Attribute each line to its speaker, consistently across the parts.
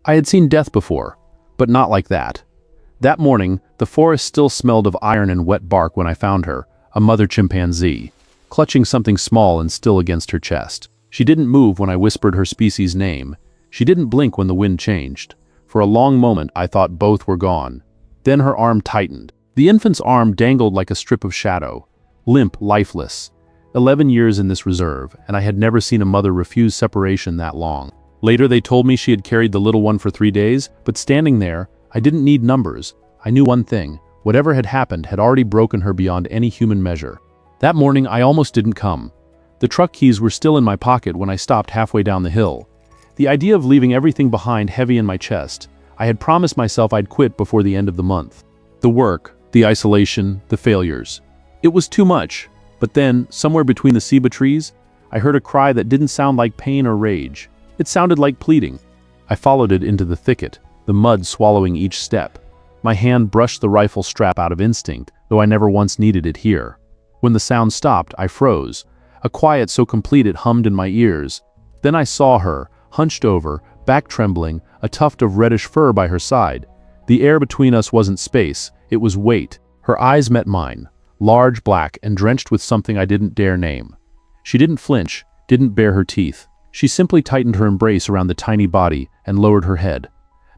Speaker 1: I had seen death before, but not like that. That morning, the forest still smelled of iron and wet bark when I found her, a mother chimpanzee, clutching something small and still against her chest. She didn't move when I whispered her species' name. She didn't blink when the wind changed. For a long moment, I thought both were gone. Then her arm tightened. The infant's arm dangled like a strip of shadow, limp, lifeless. 11 years in this reserve, and I had never seen a mother refuse separation that long. Later, they told me she had carried the little one for 3 days, but standing there, I didn't need numbers. I knew one thing: whatever had happened had already broken her beyond any human measure. That morning, I almost didn't come. The truck keys were still in my pocket when I stopped halfway down the hill. The idea of leaving everything behind heavy in my chest. I had promised myself I'd quit before the end of the month. The work, the isolation, the failures. It was too much. But then, somewhere between the ceiba trees, I heard a cry that didn't sound like pain or rage. It sounded like pleading. I followed it into the thicket, the mud swallowing each step. My hand brushed the rifle strap out of instinct, though I never once needed it here. When the sound stopped, I froze. A quiet so complete it hummed in my ears. Then I saw her, hunched over, back trembling, a tuft of reddish fur by her side. The air between us wasn't space, it was weight. Her eyes met mine, large, black, and drenched with something I didn't dare name. She didn't flinch, didn't bare her teeth. She simply tightened her embrace around the tiny body and lowered her head.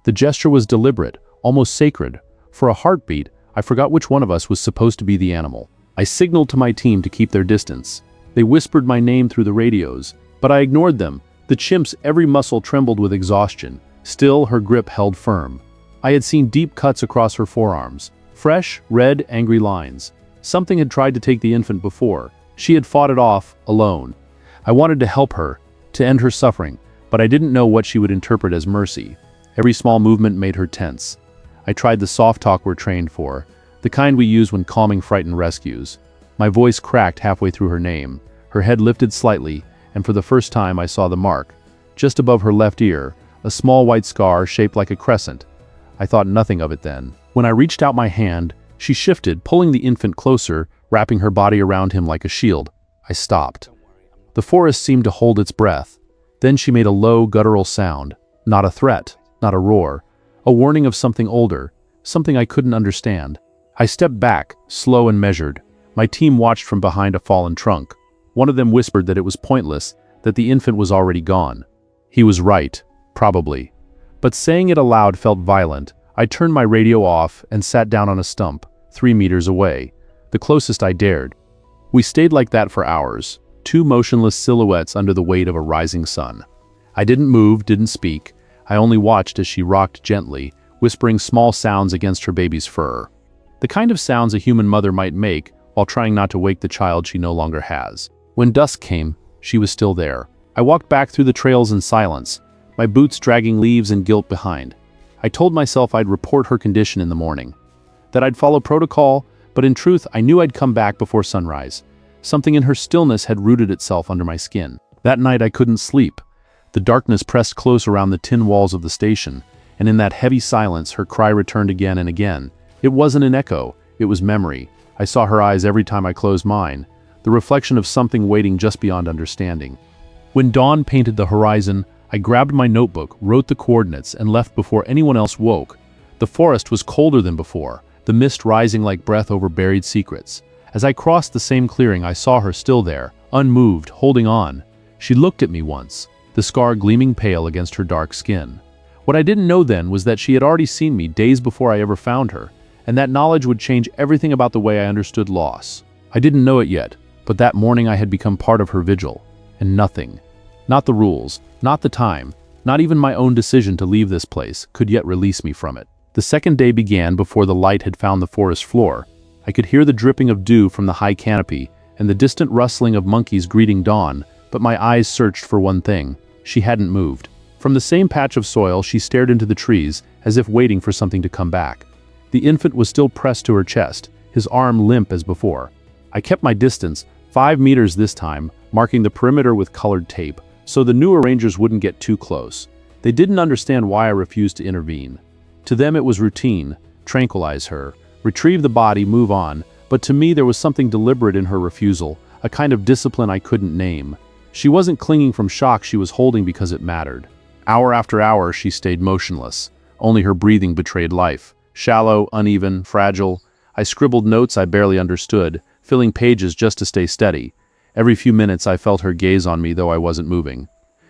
Speaker 1: The gesture was deliberate, almost sacred. For a heartbeat, I forgot which one of us was supposed to be the animal. I signaled to my team to keep their distance. They whispered my name through the radios, but I ignored them. The chimp's every muscle trembled with exhaustion. Still, her grip held firm. I had seen deep cuts across her forearms, fresh, red, angry lines. Something had tried to take the infant before. She had fought it off, alone. I wanted to help her, to end her suffering, but I didn't know what she would interpret as mercy. Every small movement made her tense. I tried the soft talk we're trained for, the kind we use when calming frightened rescues. My voice cracked halfway through her name. Her head lifted slightly, and for the first time I saw the mark. Just above her left ear, a small white scar shaped like a crescent. I thought nothing of it then. When I reached out my hand, she shifted, pulling the infant closer, wrapping her body around him like a shield. I stopped. The forest seemed to hold its breath. Then she made a low, guttural sound. Not a threat, not a roar. A warning of something older, something I couldn't understand. I stepped back, slow and measured. My team watched from behind a fallen trunk. One of them whispered that it was pointless, that the infant was already gone. He was right, probably. But saying it aloud felt violent. I turned my radio off and sat down on a stump, 3 meters away, the closest I dared. We stayed like that for hours, two motionless silhouettes under the weight of a rising sun. I didn't move, didn't speak. I only watched as she rocked gently, whispering small sounds against her baby's fur. The kind of sounds a human mother might make while trying not to wake the child she no longer has. When dusk came, she was still there. I walked back through the trails in silence, my boots dragging leaves and guilt behind. I told myself I'd report her condition in the morning, that I'd follow protocol, but in truth I knew I'd come back before sunrise. Something in her stillness had rooted itself under my skin. That night I couldn't sleep. The darkness pressed close around the tin walls of the station, and in that heavy silence her cry returned again and again. It wasn't an echo, it was memory. I saw her eyes every time I closed mine, the reflection of something waiting just beyond understanding. When dawn painted the horizon, I grabbed my notebook, wrote the coordinates, and left before anyone else woke. The forest was colder than before, the mist rising like breath over buried secrets. As I crossed the same clearing, I saw her still there, unmoved, holding on. She looked at me once, the scar gleaming pale against her dark skin. What I didn't know then was that she had already seen me days before I ever found her, and that knowledge would change everything about the way I understood loss. I didn't know it yet, but that morning I had become part of her vigil, and nothing, not the rules, not the time, not even my own decision to leave this place, could yet release me from it. The second day began before the light had found the forest floor. I could hear the dripping of dew from the high canopy, and the distant rustling of monkeys greeting dawn, but my eyes searched for one thing. She hadn't moved. From the same patch of soil, she stared into the trees, as if waiting for something to come back. The infant was still pressed to her chest, his arm limp as before. I kept my distance, 5 meters this time, marking the perimeter with colored tape, so the newer rangers wouldn't get too close. They didn't understand why I refused to intervene. To them it was routine: tranquilize her, retrieve the body, move on, but to me there was something deliberate in her refusal, a kind of discipline I couldn't name. She wasn't clinging from shock, she was holding because it mattered. Hour after hour, she stayed motionless. Only her breathing betrayed life. Shallow, uneven, fragile. I scribbled notes I barely understood, filling pages just to stay steady. Every few minutes I felt her gaze on me, though I wasn't moving.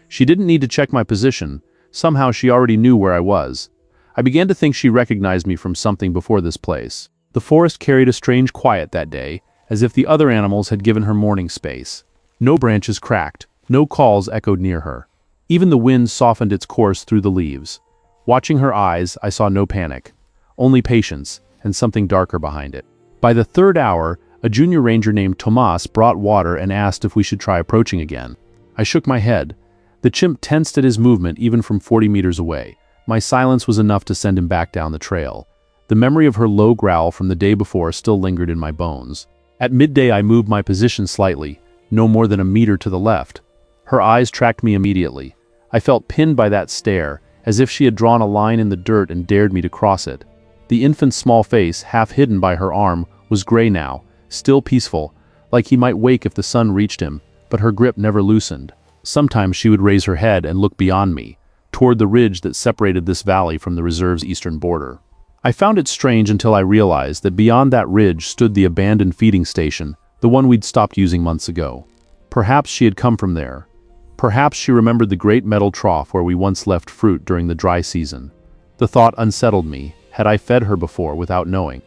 Speaker 1: She didn't need to check my position. Somehow she already knew where I was. I began to think she recognized me from something before this place. The forest carried a strange quiet that day, as if the other animals had given her mourning space. No branches cracked, no calls echoed near her. Even the wind softened its course through the leaves. Watching her eyes, I saw no panic, only patience, and something darker behind it. By the third hour, a junior ranger named Tomas brought water and asked if we should try approaching again. I shook my head. The chimp tensed at his movement even from 40 meters away. My silence was enough to send him back down the trail. The memory of her low growl from the day before still lingered in my bones. At midday I moved my position slightly, no more than a meter to the left. Her eyes tracked me immediately. I felt pinned by that stare, as if she had drawn a line in the dirt and dared me to cross it. The infant's small face, half hidden by her arm, was gray now, still peaceful, like he might wake if the sun reached him, but her grip never loosened. Sometimes she would raise her head and look beyond me, toward the ridge that separated this valley from the reserve's eastern border. I found it strange until I realized that beyond that ridge stood the abandoned feeding station, the one we'd stopped using months ago. Perhaps she had come from there. Perhaps she remembered the great metal trough where we once left fruit during the dry season. The thought unsettled me. Had I fed her before without knowing?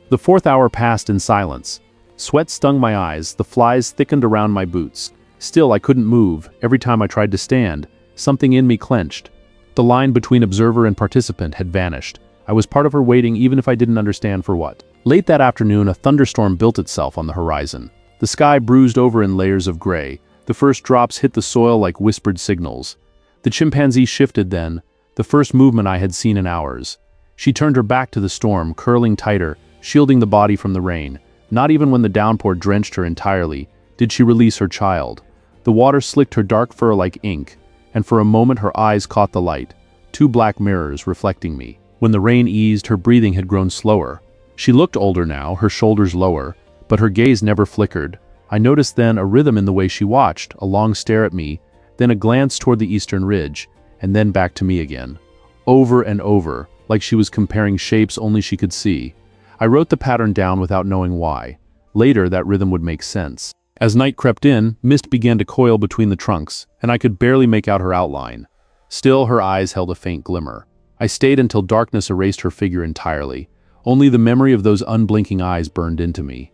Speaker 1: The fourth hour passed in silence. Sweat stung my eyes, the flies thickened around my boots. Still, I couldn't move. Every time I tried to stand, something in me clenched. The line between observer and participant had vanished. I was part of her waiting even if I didn't understand for what. Late that afternoon, a thunderstorm built itself on the horizon. The sky bruised over in layers of gray. The first drops hit the soil like whispered signals. The chimpanzee shifted then, the first movement I had seen in hours. She turned her back to the storm, curling tighter, shielding the body from the rain. Not even when the downpour drenched her entirely did she release her child. The water slicked her dark fur like ink, and for a moment her eyes caught the light, two black mirrors reflecting me. When the rain eased, her breathing had grown slower. She looked older now, her shoulders lower, but her gaze never flickered. I noticed then a rhythm in the way she watched, a long stare at me, then a glance toward the eastern ridge, and then back to me again. Over and over, like she was comparing shapes only she could see. I wrote the pattern down without knowing why. Later, that rhythm would make sense. As night crept in, mist began to coil between the trunks, and I could barely make out her outline. Still, her eyes held a faint glimmer. I stayed until darkness erased her figure entirely. Only the memory of those unblinking eyes burned into me.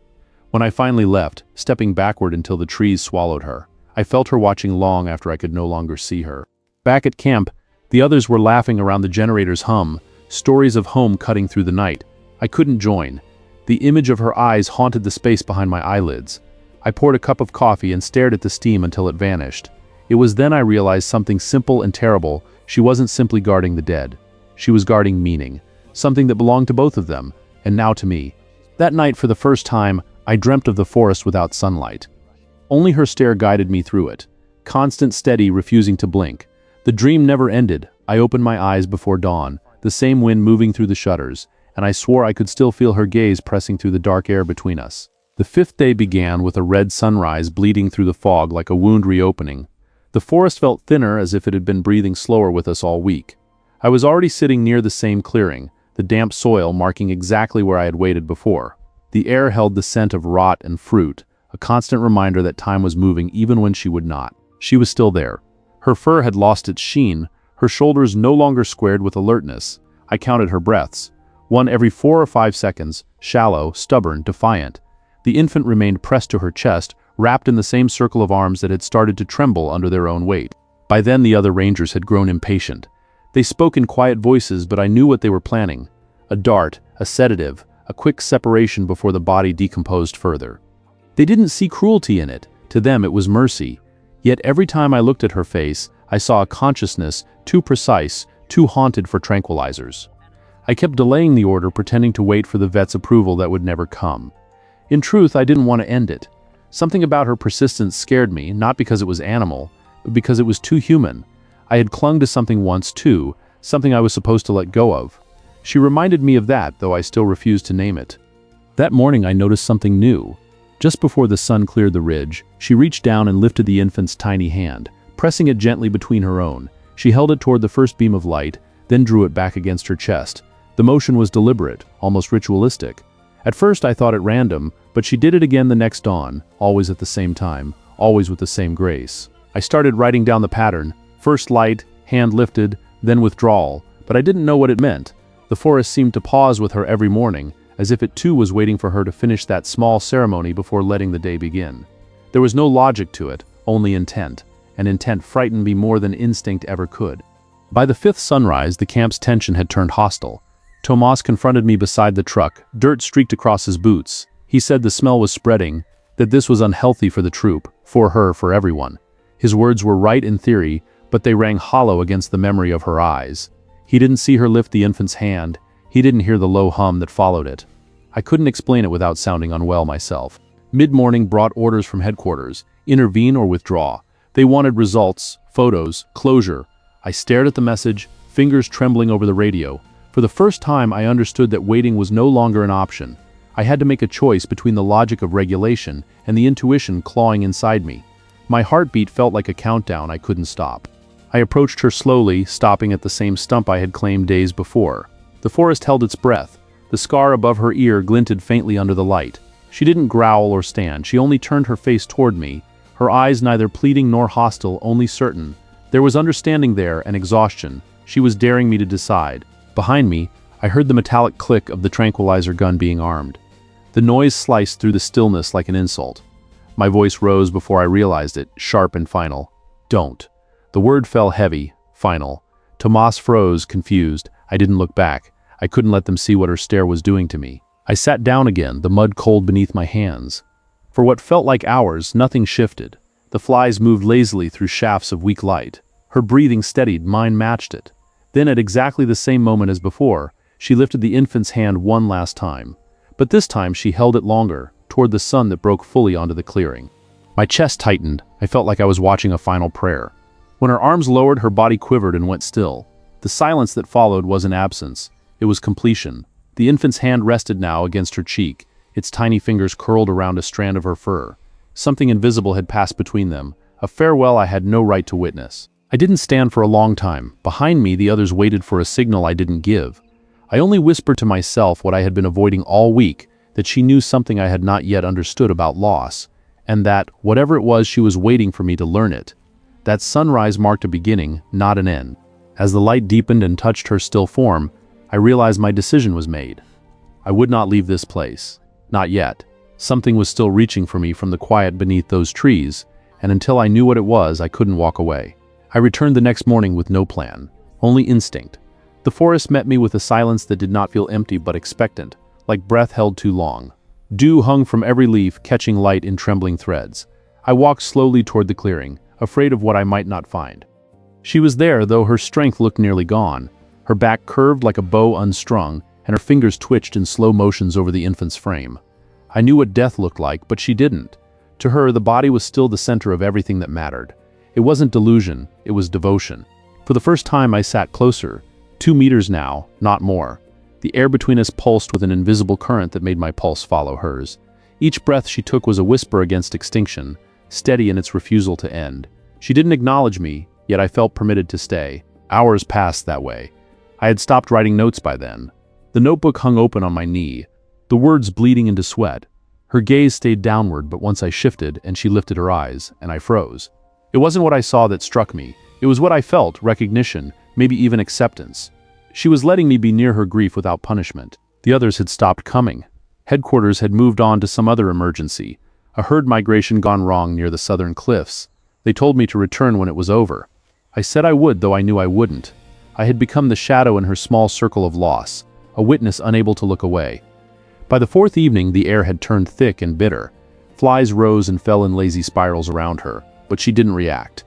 Speaker 1: When I finally left, stepping backward until the trees swallowed her, I felt her watching long after I could no longer see her. Back at camp, the others were laughing around the generator's hum, stories of home cutting through the night. I couldn't join. The image of her eyes haunted the space behind my eyelids. I poured a cup of coffee and stared at the steam until it vanished. It was then I realized something simple and terrible. She wasn't simply guarding the dead. She was guarding meaning, something that belonged to both of them, and now to me. That night, for the first time, I dreamt of the forest without sunlight. Only her stare guided me through it, constant, steady, refusing to blink. The dream never ended. I opened my eyes before dawn, the same wind moving through the shutters, and I swore I could still feel her gaze pressing through the dark air between us. The fifth day began with a red sunrise bleeding through the fog like a wound reopening. The forest felt thinner, as if it had been breathing slower with us all week. I was already sitting near the same clearing, the damp soil marking exactly where I had waited before. The air held the scent of rot and fruit, a constant reminder that time was moving even when she would not. She was still there. Her fur had lost its sheen, her shoulders no longer squared with alertness. I counted her breaths. One every 4 or 5 seconds, shallow, stubborn, defiant. The infant remained pressed to her chest, wrapped in the same circle of arms that had started to tremble under their own weight. By then the other rangers had grown impatient. They spoke in quiet voices, but I knew what they were planning. A dart, a sedative, a quick separation before the body decomposed further. They didn't see cruelty in it. To them it was mercy. Yet every time I looked at her face, I saw a consciousness too precise, too haunted for tranquilizers. I kept delaying the order, pretending to wait for the vet's approval that would never come. In truth, I didn't want to end it. Something about her persistence scared me, not because it was animal, but because it was too human. I had clung to something once too, something I was supposed to let go of. She reminded me of that, though I still refused to name it. That morning I noticed something new. Just before the sun cleared the ridge, she reached down and lifted the infant's tiny hand, pressing it gently between her own. She held it toward the first beam of light, then drew it back against her chest. The motion was deliberate, almost ritualistic. At first I thought it random, but she did it again the next dawn, always at the same time, always with the same grace. I started writing down the pattern, first light, hand lifted, then withdrawal, but I didn't know what it meant. The forest seemed to pause with her every morning, as if it too was waiting for her to finish that small ceremony before letting the day begin. There was no logic to it, only intent, and intent frightened me more than instinct ever could. By the fifth sunrise, the camp's tension had turned hostile. Tomas confronted me beside the truck, dirt streaked across his boots. He said the smell was spreading, that this was unhealthy for the troop, for her, for everyone. His words were right in theory, but they rang hollow against the memory of her eyes. He didn't see her lift the infant's hand. He didn't hear the low hum that followed it. I couldn't explain it without sounding unwell myself. Mid-morning brought orders from headquarters, intervene or withdraw. They wanted results, photos, closure. I stared at the message, fingers trembling over the radio. For the first time I understood that waiting was no longer an option. I had to make a choice between the logic of regulation and the intuition clawing inside me. My heartbeat felt like a countdown I couldn't stop. I approached her slowly, stopping at the same stump I had claimed days before. The forest held its breath. The scar above her ear glinted faintly under the light. She didn't growl or stand, she only turned her face toward me, her eyes neither pleading nor hostile, only certain. There was understanding there and exhaustion. She was daring me to decide. Behind me, I heard the metallic click of the tranquilizer gun being armed. The noise sliced through the stillness like an insult. My voice rose before I realized it, sharp and final. Don't. The word fell heavy, final. Tomas froze, confused. I didn't look back. I couldn't let them see what her stare was doing to me. I sat down again, the mud cold beneath my hands. For what felt like hours, nothing shifted. The flies moved lazily through shafts of weak light. Her breathing steadied, mine matched it. Then at exactly the same moment as before, she lifted the infant's hand one last time. But this time she held it longer, toward the sun that broke fully onto the clearing. My chest tightened. I felt like I was watching a final prayer. When her arms lowered, her body quivered and went still. The silence that followed wasn't absence. It was completion. The infant's hand rested now against her cheek, its tiny fingers curled around a strand of her fur. Something invisible had passed between them, a farewell I had no right to witness. I didn't stand for a long time. Behind me, the others waited for a signal I didn't give. I only whispered to myself what I had been avoiding all week, that she knew something I had not yet understood about loss, and that, whatever it was, she was waiting for me to learn it. That sunrise marked a beginning, not an end. As the light deepened and touched her still form, I realized my decision was made. I would not leave this place. Not yet. Something was still reaching for me from the quiet beneath those trees, and until I knew what it was, I couldn't walk away. I returned the next morning with no plan, only instinct. The forest met me with a silence that did not feel empty but expectant, like breath held too long. Dew hung from every leaf, catching light in trembling threads. I walked slowly toward the clearing, afraid of what I might not find. She was there, though her strength looked nearly gone. Her back curved like a bow unstrung, and her fingers twitched in slow motions over the infant's frame. I knew what death looked like, but she didn't. To her, the body was still the center of everything that mattered. It wasn't delusion, it was devotion. For the first time I sat closer, 2 meters now, not more. The air between us pulsed with an invisible current that made my pulse follow hers. Each breath she took was a whisper against extinction, steady in its refusal to end. She didn't acknowledge me, yet I felt permitted to stay. Hours passed that way. I had stopped writing notes by then. The notebook hung open on my knee, the words bleeding into sweat. Her gaze stayed downward, but once I shifted and she lifted her eyes, and I froze. It wasn't what I saw that struck me. It was what I felt, recognition, maybe even acceptance. She was letting me be near her grief without punishment. The others had stopped coming. Headquarters had moved on to some other emergency, a herd migration gone wrong near the southern cliffs. They told me to return when it was over. I said I would, though I knew I wouldn't. I had become the shadow in her small circle of loss, a witness unable to look away. By the 4th evening, the air had turned thick and bitter. Flies rose and fell in lazy spirals around her, but she didn't react.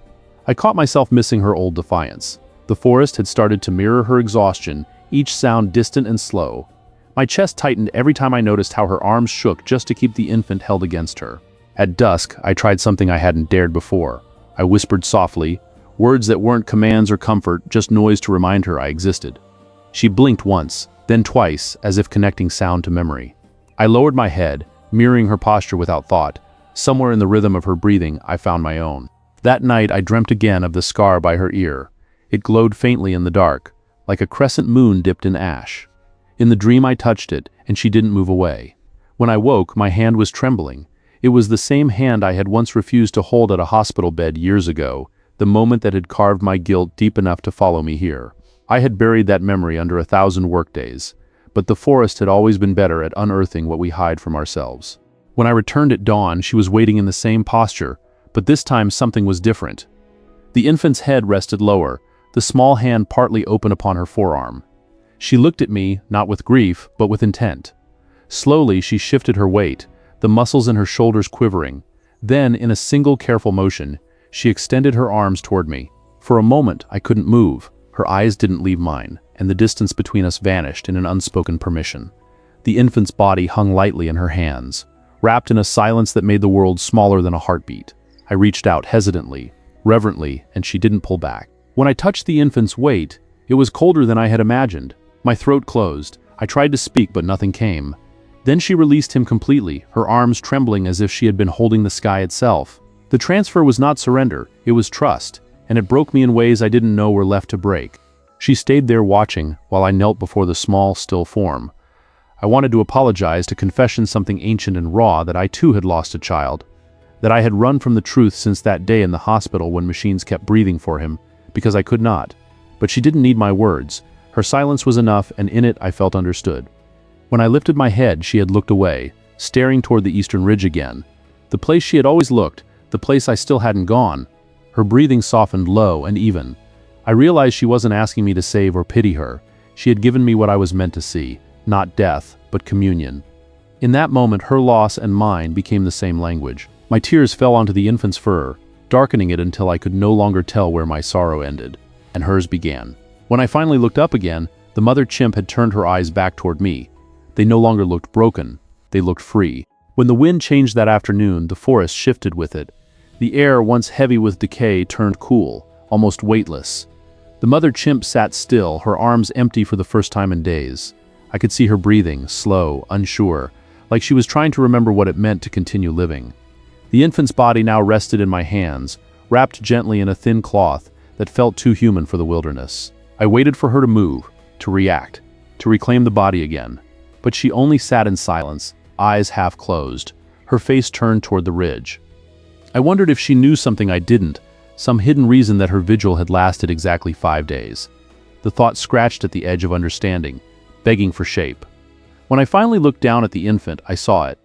Speaker 1: I caught myself missing her old defiance. The forest had started to mirror her exhaustion, each sound distant and slow. My chest tightened every time I noticed how her arms shook just to keep the infant held against her. At dusk, I tried something I hadn't dared before. I whispered softly, words that weren't commands or comfort, just noise to remind her I existed. She blinked once, then twice, as if connecting sound to memory. I lowered my head, mirroring her posture without thought. Somewhere in the rhythm of her breathing, I found my own. That night, I dreamt again of the scar by her ear. It glowed faintly in the dark, like a crescent moon dipped in ash. In the dream I touched it, and she didn't move away. When I woke, my hand was trembling. It was the same hand I had once refused to hold at a hospital bed years ago, the moment that had carved my guilt deep enough to follow me here. I had buried that memory under 1,000 workdays, but the forest had always been better at unearthing what we hide from ourselves. When I returned at dawn, she was waiting in the same posture, but this time something was different. The infant's head rested lower, the small hand partly open upon her forearm. She looked at me, not with grief, but with intent. Slowly, she shifted her weight, the muscles in her shoulders quivering. Then, in a single careful motion, she extended her arms toward me. For a moment, I couldn't move. Her eyes didn't leave mine, and the distance between us vanished in an unspoken permission. The infant's body hung lightly in her hands, wrapped in a silence that made the world smaller than a heartbeat. I reached out hesitantly, reverently, and she didn't pull back. When I touched the infant's weight, it was colder than I had imagined. My throat closed. I tried to speak, but nothing came. Then she released him completely, her arms trembling as if she had been holding the sky itself. The transfer was not surrender, it was trust, and it broke me in ways I didn't know were left to break. She stayed there watching while I knelt before the small, still form. I wanted to apologize, to confession something ancient and raw, that I too had lost a child, that I had run from the truth since that day in the hospital when machines kept breathing for him, because I could not. But she didn't need my words. Her silence was enough, and in it I felt understood. When I lifted my head, she had looked away, staring toward the eastern ridge again. The place she had always looked, the place I still hadn't gone. Her breathing softened low and even. I realized she wasn't asking me to save or pity her. She had given me what I was meant to see, not death, but communion. In that moment, her loss and mine became the same language. My tears fell onto the infant's fur, darkening it until I could no longer tell where my sorrow ended, and hers began. When I finally looked up again, the mother chimp had turned her eyes back toward me. They no longer looked broken, they looked free. When the wind changed that afternoon, the forest shifted with it. The air, once heavy with decay, turned cool, almost weightless. The mother chimp sat still, her arms empty for the first time in days. I could see her breathing, slow, unsure, like she was trying to remember what it meant to continue living. The infant's body now rested in my hands, wrapped gently in a thin cloth that felt too human for the wilderness. I waited for her to move, to react, to reclaim the body again. But she only sat in silence, eyes half closed, her face turned toward the ridge. I wondered if she knew something I didn't, some hidden reason that her vigil had lasted exactly 5 days. The thought scratched at the edge of understanding, begging for shape. When I finally looked down at the infant, I saw it.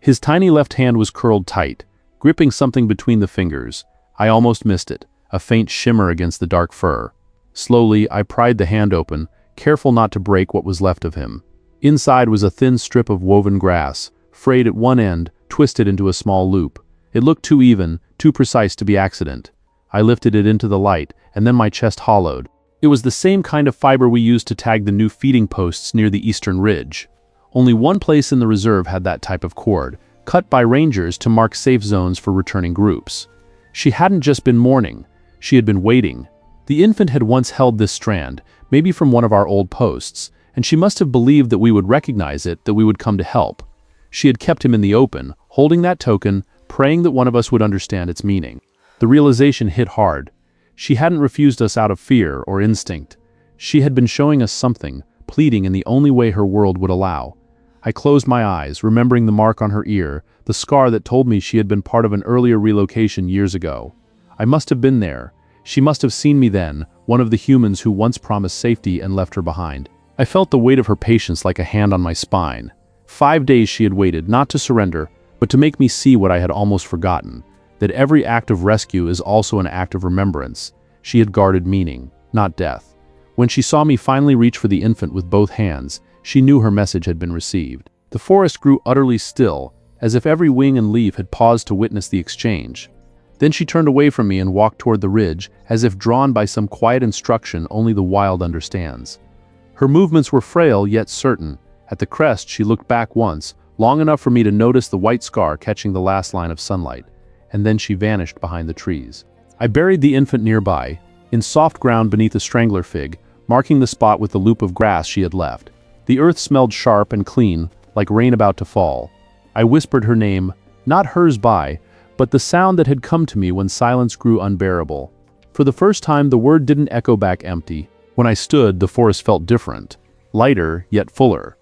Speaker 1: His tiny left hand was curled tight, gripping something between the fingers. I almost missed it, a faint shimmer against the dark fur. Slowly, I pried the hand open, careful not to break what was left of him. Inside was a thin strip of woven grass, frayed at one end, twisted into a small loop. It looked too even, too precise to be accident. I lifted it into the light, and then my chest hollowed. It was the same kind of fiber we used to tag the new feeding posts near the eastern ridge. Only one place in the reserve had that type of cord, cut by rangers to mark safe zones for returning groups. She hadn't just been mourning, she had been waiting. The infant had once held this strand, maybe from one of our old posts, and she must have believed that we would recognize it, that we would come to help. She had kept him in the open, holding that token, praying that one of us would understand its meaning. The realization hit hard. She hadn't refused us out of fear or instinct. She had been showing us something, pleading in the only way her world would allow. I closed my eyes, remembering the mark on her ear, the scar that told me she had been part of an earlier relocation years ago. I must have been there. She must have seen me then, one of the humans who once promised safety and left her behind. I felt the weight of her patience like a hand on my spine. 5 days she had waited, not to surrender, but to make me see what I had almost forgotten, that every act of rescue is also an act of remembrance. She had guarded meaning, not death. When she saw me finally reach for the infant with both hands, she knew her message had been received. The forest grew utterly still, as if every wing and leaf had paused to witness the exchange. Then she turned away from me and walked toward the ridge, as if drawn by some quiet instruction only the wild understands. Her movements were frail yet certain. At the crest she looked back once, long enough for me to notice the white scar catching the last line of sunlight, and then she vanished behind the trees. I buried the infant nearby, in soft ground beneath a strangler fig, marking the spot with the loop of grass she had left. The earth smelled sharp and clean, like rain about to fall. I whispered her name, not hers but the sound that had come to me when silence grew unbearable. For the first time, the word didn't echo back empty. When I stood, the forest felt different, lighter yet fuller.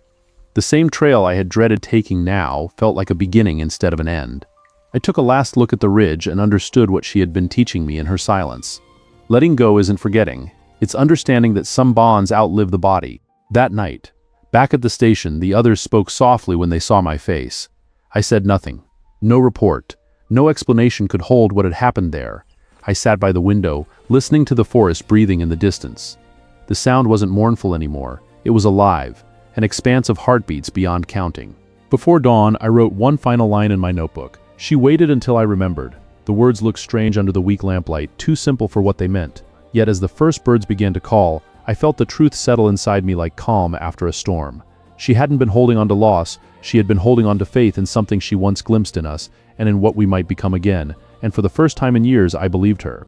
Speaker 1: The same trail I had dreaded taking now felt like a beginning instead of an end. I took a last look at the ridge and understood what she had been teaching me in her silence. Letting go isn't forgetting. It's understanding that some bonds outlive the body. That night, back at the station, the others spoke softly when they saw my face. I said nothing. No report. No explanation could hold what had happened there. I sat by the window, listening to the forest breathing in the distance. The sound wasn't mournful anymore. It was alive, an expanse of heartbeats beyond counting. Before dawn, I wrote one final line in my notebook. She waited until I remembered. The words looked strange under the weak lamplight, too simple for what they meant. Yet as the first birds began to call, I felt the truth settle inside me like calm after a storm. She hadn't been holding on to loss, she had been holding on to faith in something she once glimpsed in us, and in what we might become again, and for the first time in years I believed her.